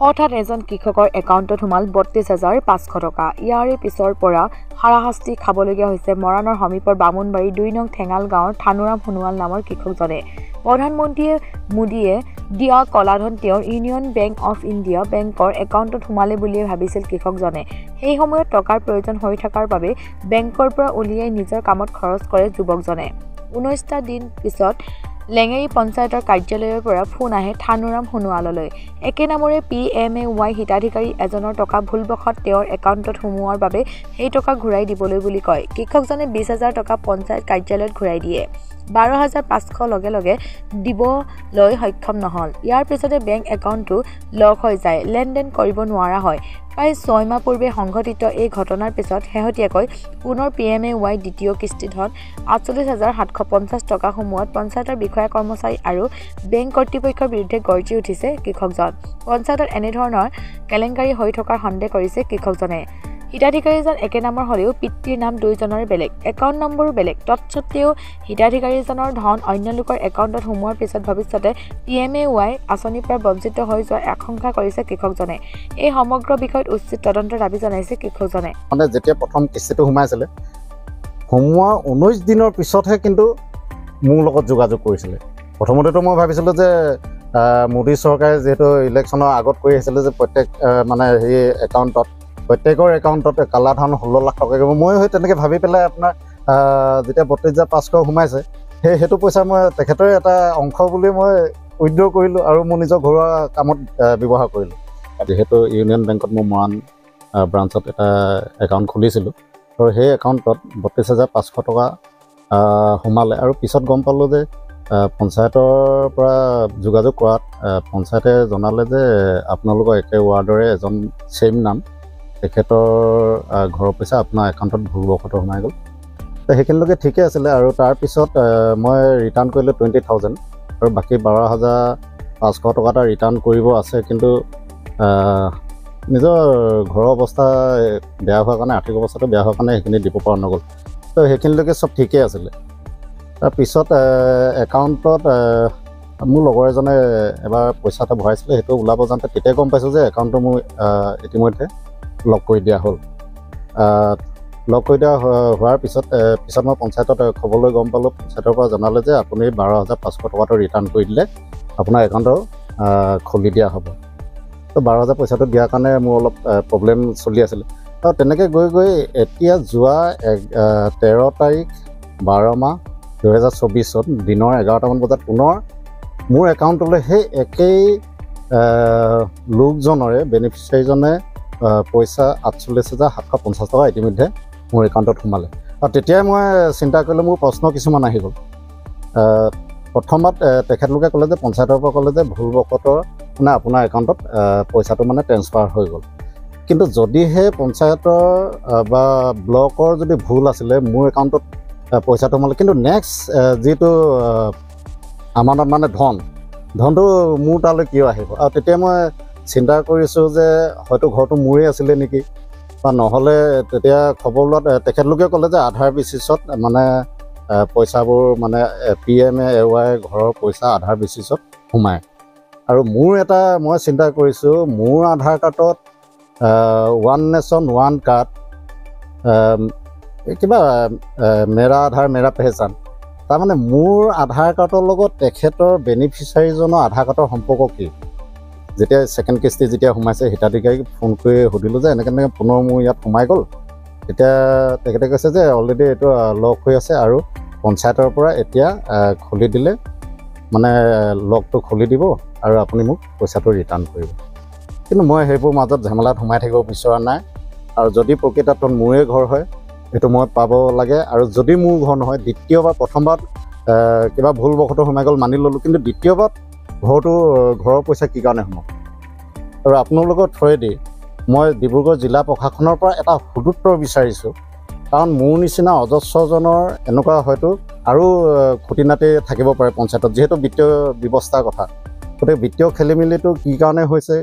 হঠাৎ এজন কৃষকৰ একাউণ্টত সোমাল ৩২,৫০০ টকা। ইয়াৰে পিছৰ পৰা হাৰাশাস্তি খাবলগীয়া হৈছে মৰাণৰ সমীপৰ বামুণবাৰী ২ নং ঠেঙাল গাঁৱৰ থানুৰাম সোণোৱাল নামৰ কৃষকজনে। প্ৰধানমন্ত্ৰী মোদীয়ে দিয়া কলাধন তেওঁৰ ইউনিয়ন বেংক অৱ ইণ্ডিয়া বেংকৰ একাউণ্টত সোমালে বুলিয়ে ভাবিছিল কৃষকজনে। সেই সময়ত টকাৰ প্ৰয়োজন হৈ থকাৰ বাবে বেংকৰ পৰা উলিয়াই নিজৰ কামত খৰচ কৰে যুৱকজনে। ১৯টা দিন পিছত লেঙেৰী পঞ্চায়তৰ কাৰ্যালয়ৰ পৰা ফোন আহে থানুৰাম সোণোৱাললৈ। একে নামৰে PMAY হিতাধিকাৰী এজনৰ টকা ভুলবশত তেওঁৰ একাউণ্টত সোমোৱাৰ বাবে সেই টকা ঘূৰাই দিবলৈ বুলি কয়। কৃষকজনে ২০,০০০ টকা পঞ্চায়ত কাৰ্যালয়ত ঘূৰাই দিয়ে। ১২,৫০০ লগে লগে দিবলৈ সক্ষম নহ'ল। ইয়াৰ পিছতে বেংক একাউণ্টটো লক হৈ যায়, লেনদেন কৰিব নোৱাৰা হয়। প্ৰায় ৬ মাহ পূৰ্বে সংঘটিত এই ঘটনাৰ পিছত শেহতীয়াকৈ পুনৰ PMAY দ্বিতীয় কিস্তি ধন ৪৮,৭৫০ টকা সোমোৱাত পঞ্চায়তৰ বিষয়া কৰ্মচাৰী আৰু বেংক কৰ্তৃপক্ষৰ বিৰুদ্ধে গৰ্জি উঠিছে কৃষকজন। পঞ্চায়তত এনেধৰণৰ কেলেংকাৰী হৈ থকাৰ সন্দেহ কৰিছে কৃষকজনে। হিতাধিকাৰীজন একে নামৰ হ'লেও পিতৃৰ নাম দুয়োজনৰে বেলেগ, একাউণ্ট নম্বৰো বেলেগ। তৎসত্ত্বেও হিতাধিকাৰীজনৰ ধন অন্য লোকৰ একাউণ্টত সোমোৱাৰ পিছত ভৱিষ্যতে PMAY আঁচনিৰ পৰা বঞ্চিত হৈ যোৱাৰ আশংকা কৰিছে কৃষকজনে। এই সমগ্ৰ বিষয়ত উচিত তদন্তৰ দাবী জনাইছে কৃষকজনে। মানে যেতিয়া প্ৰথম কিস্তিটো সোমাইছিলে, সোমোৱাৰ ১৯ দিনৰ পিছতহে কিন্তু মোৰ লগত যোগাযোগ কৰিছিলে। প্ৰথমতেতো মই ভাবিছিলোঁ যে মোদী চৰকাৰে যিহেতু ইলেকশ্যনৰ আগত কৰি আহিছিলে যে প্ৰত্যেক মানে সেই প্ৰত্যেকৰ একাউণ্টত কালাধন ১৬ লাখ টকা দিব। মই সেই তেনেকৈ ভাবি পেলাই আপোনাৰ যেতিয়া ৩২,৫০০ সোমাইছে সেইটো পইচা মই তেখেতৰে এটা অংশ বুলি মই উইথড্ৰ কৰিলোঁ আৰু মোৰ নিজৰ ঘৰুৱা কামত ব্যৱহাৰ কৰিলোঁ। যিহেতু ইউনিয়ন বেংকত মই মৰাণ ব্ৰাঞ্চত এটা একাউণ্ট খুলিছিলোঁ আৰু সেই একাউণ্টত ৩২,৫০০ টকা সোমালে। আৰু পিছত গম পালোঁ যে পঞ্চায়তৰ পৰা যোগাযোগ কৰাত পঞ্চায়তে জনালে যে আপোনালোকৰ একে ৱাৰ্ডৰে এজন ছেইম নাম, তেখেতৰ ঘৰৰ পইচা আপোনাৰ একাউণ্টত ভুলবশতঃ সোমাই গ'ল। তো সেইখিনিলৈকে ঠিকে আছিলে। আৰু তাৰপিছত মই ৰিটাৰ্ণ কৰিলোঁ 20,000 আৰু বাকী 12,৫০০ টকা এটা ৰিটাৰ্ণ কৰিব আছে। কিন্তু নিজৰ ঘৰৰ অৱস্থা বেয়া হোৱাৰ কাৰণে, আৰ্থিক অৱস্থাটো বেয়া হোৱাৰ কাৰণে সেইখিনি দিব পৰা নগ'ল। তো সেইখিনিলৈকে চব ঠিকেই আছিলে। তাৰপিছত একাউণ্টত মোৰ লগৰ এজনে এবাৰ পইচা এটা ভৰাইছিলে, সেইটো ওলাব যাওঁতে তেতিয়া গম পাইছোঁ যে একাউণ্টটো মোৰ ইতিমধ্যে লক কৰি দিয়া হ'ল। লক কৰি দিয়া হোৱাৰ পিছত মই পঞ্চায়তত খবৰ লৈ গম পালোঁ, পঞ্চায়তৰ পৰা জনালে যে আপুনি 12,৫০০ টকাটো ৰিটাৰ্ণ কৰি দিলে আপোনাৰ একাউণ্টটো খুলি দিয়া হ'ব। তো 12,০০০ পইচাটো দিয়াৰ কাৰণে মোৰ অলপ প্ৰব্লেম চলি আছিলে। আৰু তেনেকৈ গৈ এতিয়া যোৱা 13 তাৰিখ 12 মাহ 2024 দিনৰ 11টামান বজাত পুনৰ মোৰ একাউণ্টলৈ সেই একেই লোকজনৰে বেনিফিচিয়াৰীজনে পইচা ৪৮,৭৫০ টকা ইতিমধ্যে মোৰ একাউণ্টত সোমালে। আৰু তেতিয়াই মই চিন্তা কৰিলোঁ, মোৰ প্ৰশ্ন কিছুমান আহি গ'ল। প্ৰথমত তেখেতলোকে ক'লে যে পঞ্চায়তৰ পৰা ক'লে যে ভুলবশতঃ মানে আপোনাৰ একাউণ্টত পইচাটো মানে ট্ৰেন্সফাৰ হৈ গ'ল। কিন্তু যদিহে পঞ্চায়তৰ বা ব্লকৰ যদি ভুল আছিলে, মোৰ একাউণ্টত পইচাটো সোমালে, কিন্তু নেক্সট যিটো আমানত মানে ধনটো মোৰ তালৈ কিয় আহিব? আৰু তেতিয়া মই চিন্তা কৰিছোঁ যে হয়তো ঘৰটো মোৰেই আছিলে নেকি, বা নহ'লে তেতিয়া খবৰ লোৱাত তেখেতলোকে ক'লে যে আধাৰ বেচিছত মানে পইচাবোৰ মানে PMAY ঘৰৰ পইচা আধাৰ বেচিছত সোমায়। আৰু মোৰ এটা মই চিন্তা কৰিছোঁ, মোৰ আধাৰ কাৰ্ডত ওৱান নেশ্যন ওৱান কাৰ্ড কিবা মেৰা আধাৰ মেৰা পেহচান, তাৰমানে মোৰ আধাৰ কাৰ্ডৰ লগত তেখেতৰ বেনিফিচিয়াৰীজনৰ আধাৰ কাৰ্ডৰ সম্পৰ্ক কি? যেতিয়া ছেকেণ্ড কিস্তি যেতিয়া সোমাইছে, হিতাধিকাৰীক ফোন কৰি সুধিলোঁ যে এনেকৈ পুনৰ মোৰ ইয়াত সোমাই গ'ল। তেতিয়া তেখেতে কৈছে যে অলৰেডি এইটো লক হৈ আছে আৰু পঞ্চায়তৰ পৰা এতিয়া খুলি দিলে মানে লকটো খুলি দিব আৰু আপুনি মোক পইচাটো ৰিটাৰ্ণ কৰিব। কিন্তু মই সেইবোৰ মাজত ঝামেলাত সোমাই থাকিব বিচৰা নাই। আৰু যদি প্ৰকৃতাৰ্থত মোৰে ঘৰ হয় সেইটো মই পাব লাগে। আৰু যদি মোৰ ঘৰ নহয়, দ্বিতীয়বাৰ প্ৰথমবাৰ কিবা ভুলবশতঃ সোমাই গ'ল মানি ল'লোঁ, কিন্তু দ্বিতীয়বাৰ ঘৰৰ পইচা কি কাৰণে সোমাব? আৰু আপোনালোকৰ থ্ৰুৱেদি মই ডিব্ৰুগড় জিলা প্ৰশাসনৰ পৰা এটা সুদুত্তৰ বিচাৰিছোঁ, কাৰণ মোৰ নিচিনা অজস্ৰজনৰ এনেকুৱা হয়তো আৰু খুটি নাটি থাকিব পাৰে পঞ্চায়তত, যিহেতু বিত্তীয় ব্যৱস্থাৰ কথা। গতিকে বিত্তীয় খেলি মেলিটো কি কাৰণে হৈছে